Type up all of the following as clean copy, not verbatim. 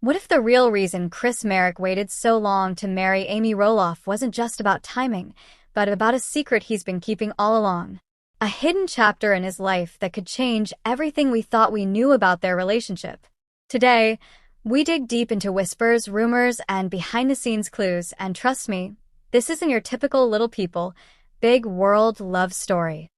What if the real reason Chris Marek waited so long to marry Amy Roloff wasn't just about timing, but about a secret he's been keeping all along? A hidden chapter in his life that could change everything we thought we knew about their relationship. Today, we dig deep into whispers, rumors, and behind-the-scenes clues, and trust me, this isn't your typical little people, big world love story.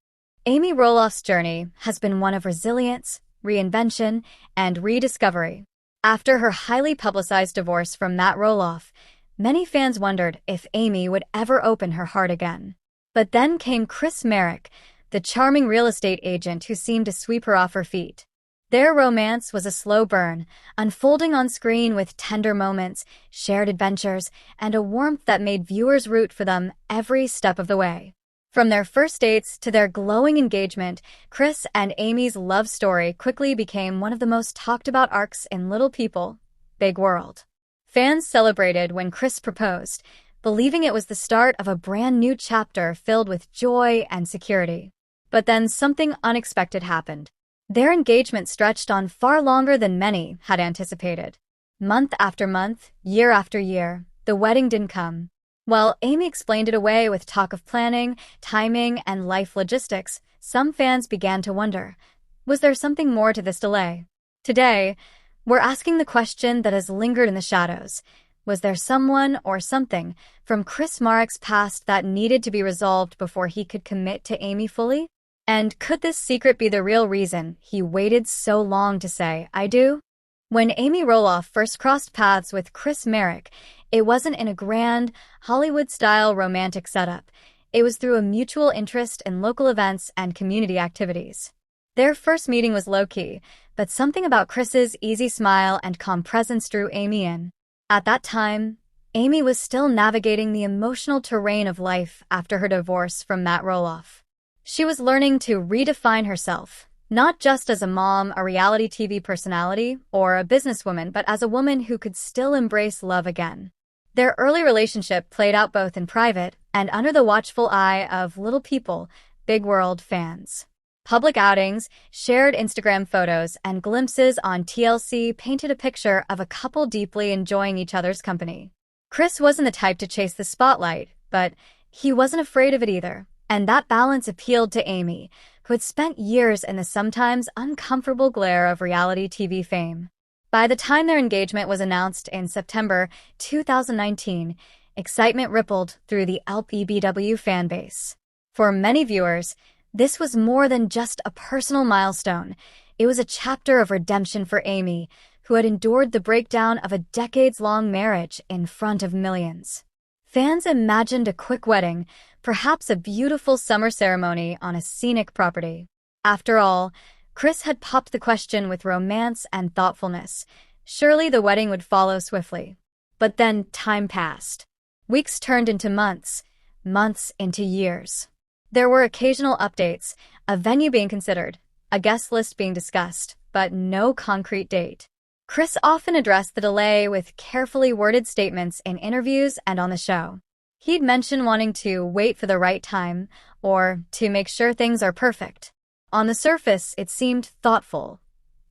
Amy Roloff's journey has been one of resilience, reinvention, and rediscovery. After her highly publicized divorce from Matt Roloff, many fans wondered if Amy would ever open her heart again. But then came Chris Marek, the charming real estate agent who seemed to sweep her off her feet. Their romance was a slow burn, unfolding on screen with tender moments, shared adventures, and a warmth that made viewers root for them every step of the way. From their first dates to their glowing engagement, Chris and Amy's love story quickly became one of the most talked about arcs in Little People, Big World. Fans celebrated when Chris proposed, believing it was the start of a brand new chapter filled with joy and security. But then something unexpected happened. Their engagement stretched on far longer than many had anticipated. Month after month, year after year, the wedding didn't come. While Amy explained it away with talk of planning, timing, and life logistics, some fans began to wonder, was there something more to this delay? Today, we're asking the question that has lingered in the shadows. Was there someone or something from Chris Marek's past that needed to be resolved before he could commit to Amy fully? And could this secret be the real reason he waited so long to say, "I do"? When Amy Roloff first crossed paths with Chris Marek, it wasn't in a grand, Hollywood-style romantic setup. It was through a mutual interest in local events and community activities. Their first meeting was low-key, but something about Chris's easy smile and calm presence drew Amy in. At that time, Amy was still navigating the emotional terrain of life after her divorce from Matt Roloff. She was learning to redefine herself, not just as a mom, a reality TV personality, or a businesswoman, but as a woman who could still embrace love again. Their early relationship played out both in private and under the watchful eye of Little People, Big World fans. Public outings, shared Instagram photos, and glimpses on TLC painted a picture of a couple deeply enjoying each other's company. Chris wasn't the type to chase the spotlight, but he wasn't afraid of it either. And that balance appealed to Amy, who had spent years in the sometimes uncomfortable glare of reality TV fame. By the time their engagement was announced in September 2019, excitement rippled through the LPBW fanbase. For many viewers, this was more than just a personal milestone. It was a chapter of redemption for Amy, who had endured the breakdown of a decades-long marriage in front of millions. Fans imagined a quick wedding, perhaps a beautiful summer ceremony on a scenic property. After all, Chris had popped the question with romance and thoughtfulness. Surely the wedding would follow swiftly. But then time passed. Weeks turned into months, months into years. There were occasional updates, a venue being considered, a guest list being discussed, but no concrete date. Chris often addressed the delay with carefully worded statements in interviews and on the show. He'd mention wanting to wait for the right time, or to make sure things are perfect. On the surface, it seemed thoughtful,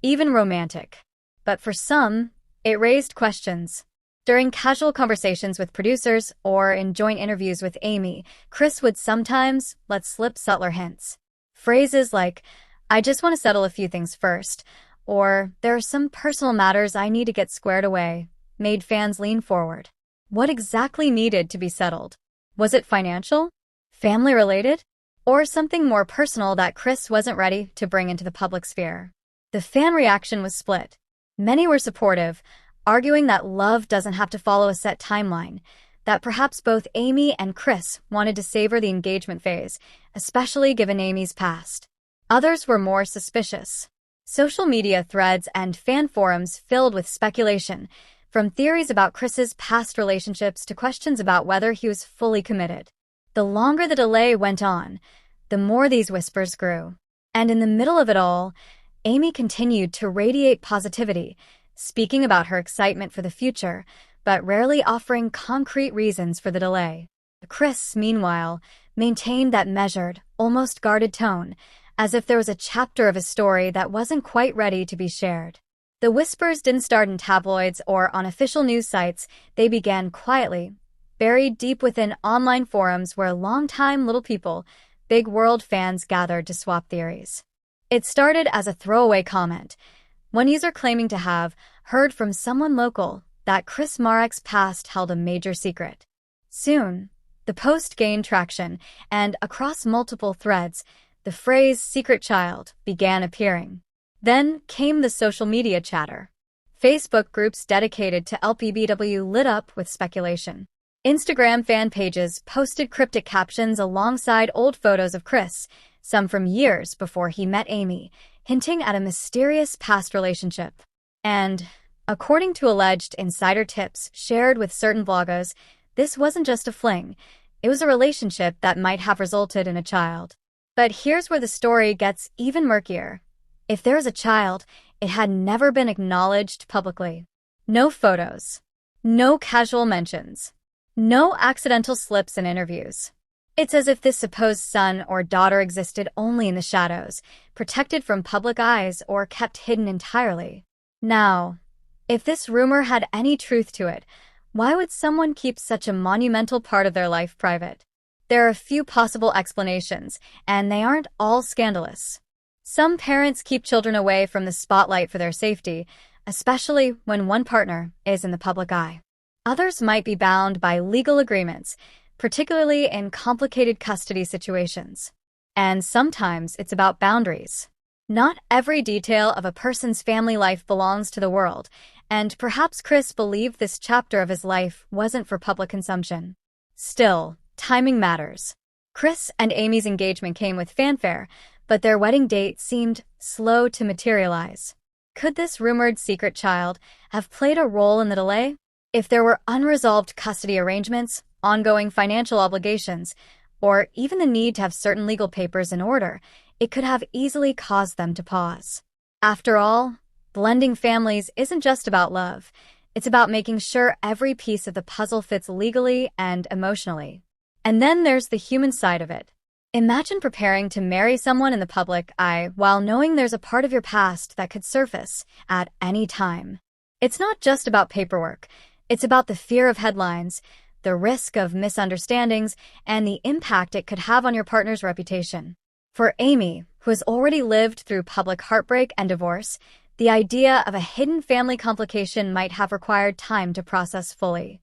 even romantic. But for some, it raised questions. During casual conversations with producers or in joint interviews with Amy, Chris would sometimes let slip subtler hints. Phrases like, "I just want to settle a few things first," or "there are some personal matters I need to get squared away," made fans lean forward. What exactly needed to be settled? Was it financial? Family-related? Or something more personal that Chris wasn't ready to bring into the public sphere? The fan reaction was split. Many were supportive, arguing that love doesn't have to follow a set timeline, that perhaps both Amy and Chris wanted to savor the engagement phase, especially given Amy's past. Others were more suspicious. Social media threads and fan forums filled with speculation, from theories about Chris's past relationships to questions about whether he was fully committed. The longer the delay went on, the more these whispers grew. And in the middle of it all, Amy continued to radiate positivity, speaking about her excitement for the future, but rarely offering concrete reasons for the delay. Chris, meanwhile, maintained that measured, almost guarded tone, as if there was a chapter of his story that wasn't quite ready to be shared. The whispers didn't start in tabloids or on official news sites. They began quietly, buried deep within online forums where longtime Little People, Big World fans gathered to swap theories. It started as a throwaway comment, one user claiming to have heard from someone local that Chris Marek's past held a major secret. Soon, the post gained traction, and across multiple threads, the phrase "secret child" began appearing. Then came the social media chatter. Facebook groups dedicated to LPBW lit up with speculation. Instagram fan pages posted cryptic captions alongside old photos of Chris, some from years before he met Amy, hinting at a mysterious past relationship. And, according to alleged insider tips shared with certain bloggers, this wasn't just a fling. It was a relationship that might have resulted in a child. But here's where the story gets even murkier. If there is a child, it had never been acknowledged publicly. No photos. No casual mentions. No accidental slips in interviews. It's as if this supposed son or daughter existed only in the shadows, protected from public eyes or kept hidden entirely. Now, if this rumor had any truth to it, why would someone keep such a monumental part of their life private? There are a few possible explanations, and they aren't all scandalous. Some parents keep children away from the spotlight for their safety, especially when one partner is in the public eye. Others might be bound by legal agreements, particularly in complicated custody situations. And sometimes it's about boundaries. Not every detail of a person's family life belongs to the world, and perhaps Chris believed this chapter of his life wasn't for public consumption. Still, timing matters. Chris and Amy's engagement came with fanfare, but their wedding date seemed slow to materialize. Could this rumored secret child have played a role in the delay? If there were unresolved custody arrangements, ongoing financial obligations, or even the need to have certain legal papers in order, it could have easily caused them to pause. After all, blending families isn't just about love. It's about making sure every piece of the puzzle fits legally and emotionally. And then there's the human side of it. Imagine preparing to marry someone in the public eye while knowing there's a part of your past that could surface at any time. It's not just about paperwork. It's about the fear of headlines, the risk of misunderstandings, and the impact it could have on your partner's reputation. For Amy, who has already lived through public heartbreak and divorce, the idea of a hidden family complication might have required time to process fully.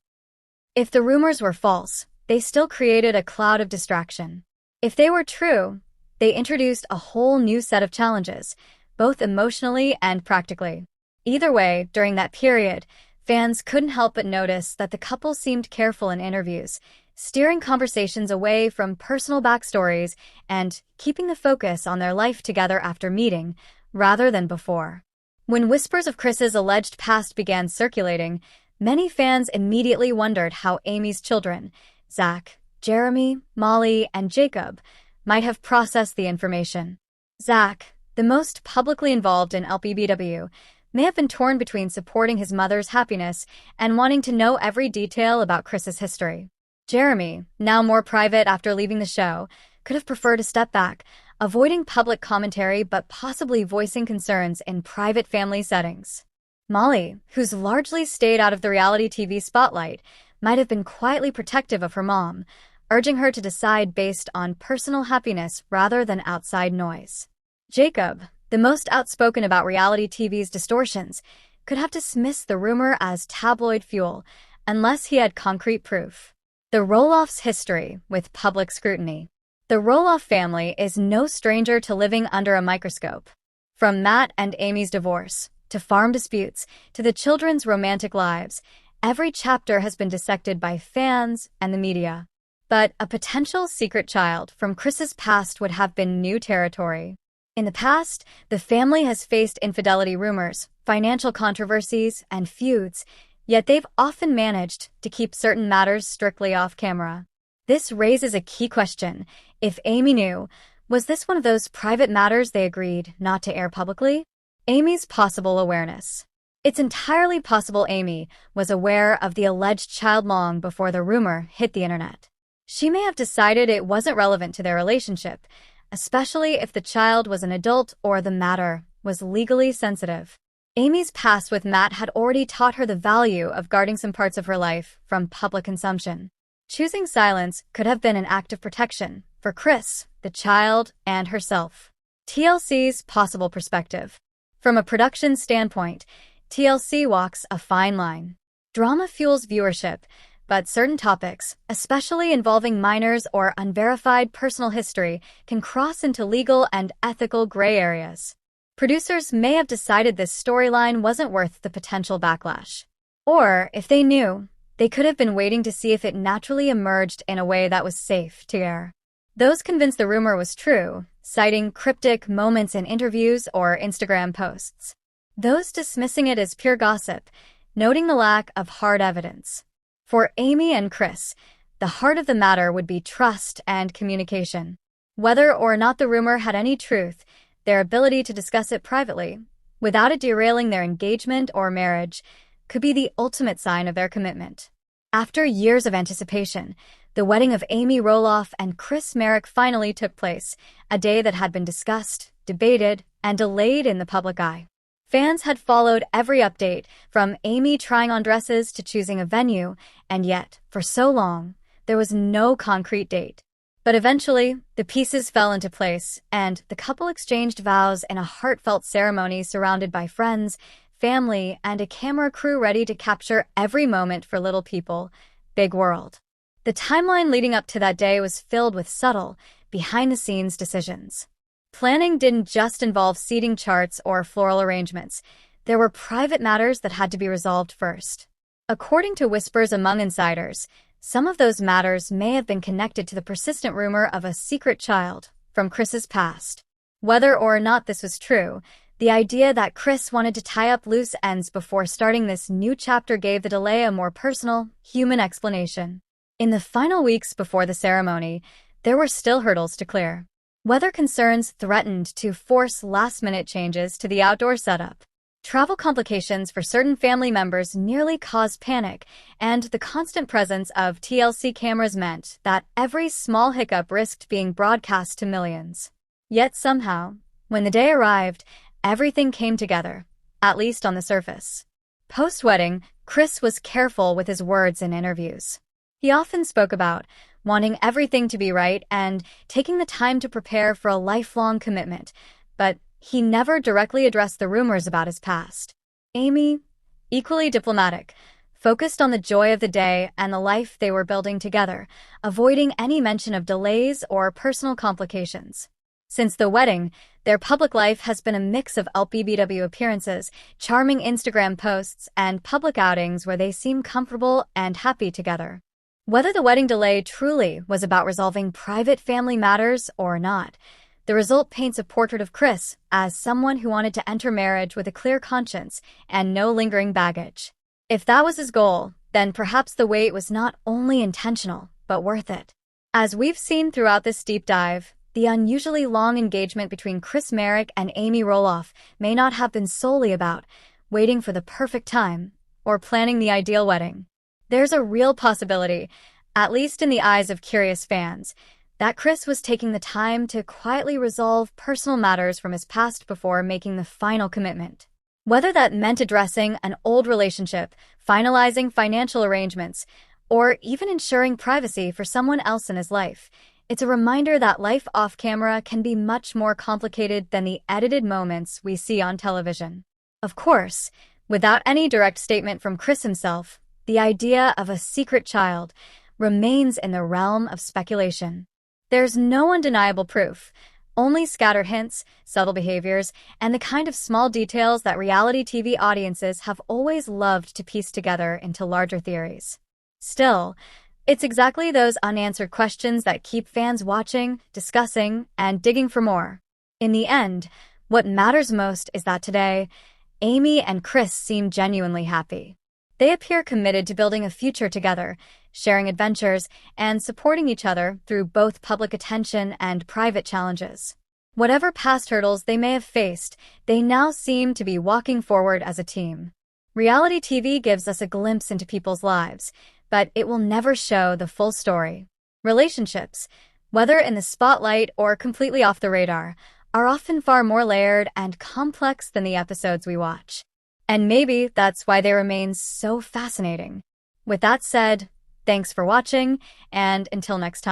If the rumors were false, they still created a cloud of distraction. If they were true, they introduced a whole new set of challenges, both emotionally and practically. Either way, during that period, fans couldn't help but notice that the couple seemed careful in interviews, steering conversations away from personal backstories and keeping the focus on their life together after meeting, rather than before. When whispers of Chris's alleged past began circulating, many fans immediately wondered how Amy's children, Zach, Jeremy, Molly, and Jacob, might have processed the information. Zach, the most publicly involved in LPBW, may have been torn between supporting his mother's happiness and wanting to know every detail about Chris's history. Jeremy, now more private after leaving the show, could have preferred a step back, avoiding public commentary but possibly voicing concerns in private family settings. Molly, who's largely stayed out of the reality TV spotlight, might have been quietly protective of her mom, urging her to decide based on personal happiness rather than outside noise. Jacob, the most outspoken about reality TV's distortions, could have dismissed the rumor as tabloid fuel, unless he had concrete proof. The Roloff's history with public scrutiny. The Roloff family is no stranger to living under a microscope. From Matt and Amy's divorce, to farm disputes, to the children's romantic lives, every chapter has been dissected by fans and the media. But a potential secret child from Chris's past would have been new territory. In the past, the family has faced infidelity rumors, financial controversies, and feuds, yet they've often managed to keep certain matters strictly off camera. This raises a key question. If Amy knew, was this one of those private matters they agreed not to air publicly? Amy's possible awareness. It's entirely possible Amy was aware of the alleged child long before the rumor hit the internet. She may have decided it wasn't relevant to their relationship, especially if the child was an adult or the matter was legally sensitive. Amy's past with Matt had already taught her the value of guarding some parts of her life from public consumption. Choosing silence could have been an act of protection for Chris, the child, and herself. TLC's possible perspective. From a production standpoint, TLC walks a fine line. Drama fuels viewership, but certain topics, especially involving minors or unverified personal history, can cross into legal and ethical gray areas. Producers may have decided this storyline wasn't worth the potential backlash. Or, if they knew, they could have been waiting to see if it naturally emerged in a way that was safe to air. Those convinced the rumor was true, citing cryptic moments in interviews or Instagram posts. Those dismissing it as pure gossip, noting the lack of hard evidence. For Amy and Chris, the heart of the matter would be trust and communication. Whether or not the rumor had any truth, their ability to discuss it privately, without it derailing their engagement or marriage, could be the ultimate sign of their commitment. After years of anticipation, the wedding of Amy Roloff and Chris Marek finally took place, a day that had been discussed, debated, and delayed in the public eye. Fans had followed every update, from Amy trying on dresses to choosing a venue, and yet, for so long, there was no concrete date. But eventually, the pieces fell into place, and the couple exchanged vows in a heartfelt ceremony surrounded by friends, family, and a camera crew ready to capture every moment for little people, big world. The timeline leading up to that day was filled with subtle, behind-the-scenes decisions. Planning didn't just involve seating charts or floral arrangements. There were private matters that had to be resolved first. According to whispers among insiders, some of those matters may have been connected to the persistent rumor of a secret child from Chris's past. Whether or not this was true, the idea that Chris wanted to tie up loose ends before starting this new chapter gave the delay a more personal, human explanation. In the final weeks before the ceremony, there were still hurdles to clear. Weather concerns threatened to force last-minute changes to the outdoor setup. Travel complications for certain family members nearly caused panic, and the constant presence of TLC cameras meant that every small hiccup risked being broadcast to millions. Yet somehow, when the day arrived, everything came together, at least on the surface. Post-wedding, Chris was careful with his words in interviews. He often spoke about wanting everything to be right and taking the time to prepare for a lifelong commitment, but he never directly addressed the rumors about his past. Amy, equally diplomatic, focused on the joy of the day and the life they were building together, avoiding any mention of delays or personal complications. Since the wedding, their public life has been a mix of LPBW appearances, charming Instagram posts, and public outings where they seem comfortable and happy together. Whether the wedding delay truly was about resolving private family matters or not, the result paints a portrait of Chris as someone who wanted to enter marriage with a clear conscience and no lingering baggage. If that was his goal, then perhaps the wait was not only intentional, but worth it. As we've seen throughout this deep dive, the unusually long engagement between Chris Marek and Amy Roloff may not have been solely about waiting for the perfect time or planning the ideal wedding. There's a real possibility, at least in the eyes of curious fans, that Chris was taking the time to quietly resolve personal matters from his past before making the final commitment. Whether that meant addressing an old relationship, finalizing financial arrangements, or even ensuring privacy for someone else in his life, it's a reminder that life off-camera can be much more complicated than the edited moments we see on television. Of course, without any direct statement from Chris himself, the idea of a secret child remains in the realm of speculation. There's no undeniable proof, only scattered hints, subtle behaviors, and the kind of small details that reality TV audiences have always loved to piece together into larger theories. Still, it's exactly those unanswered questions that keep fans watching, discussing, and digging for more. In the end, what matters most is that today, Amy and Chris seem genuinely happy. They appear committed to building a future together, sharing adventures, and supporting each other through both public attention and private challenges. Whatever past hurdles they may have faced, they now seem to be walking forward as a team. Reality TV gives us a glimpse into people's lives, but it will never show the full story. Relationships, whether in the spotlight or completely off the radar, are often far more layered and complex than the episodes we watch. And maybe that's why they remain so fascinating. With that said, thanks for watching, and until next time.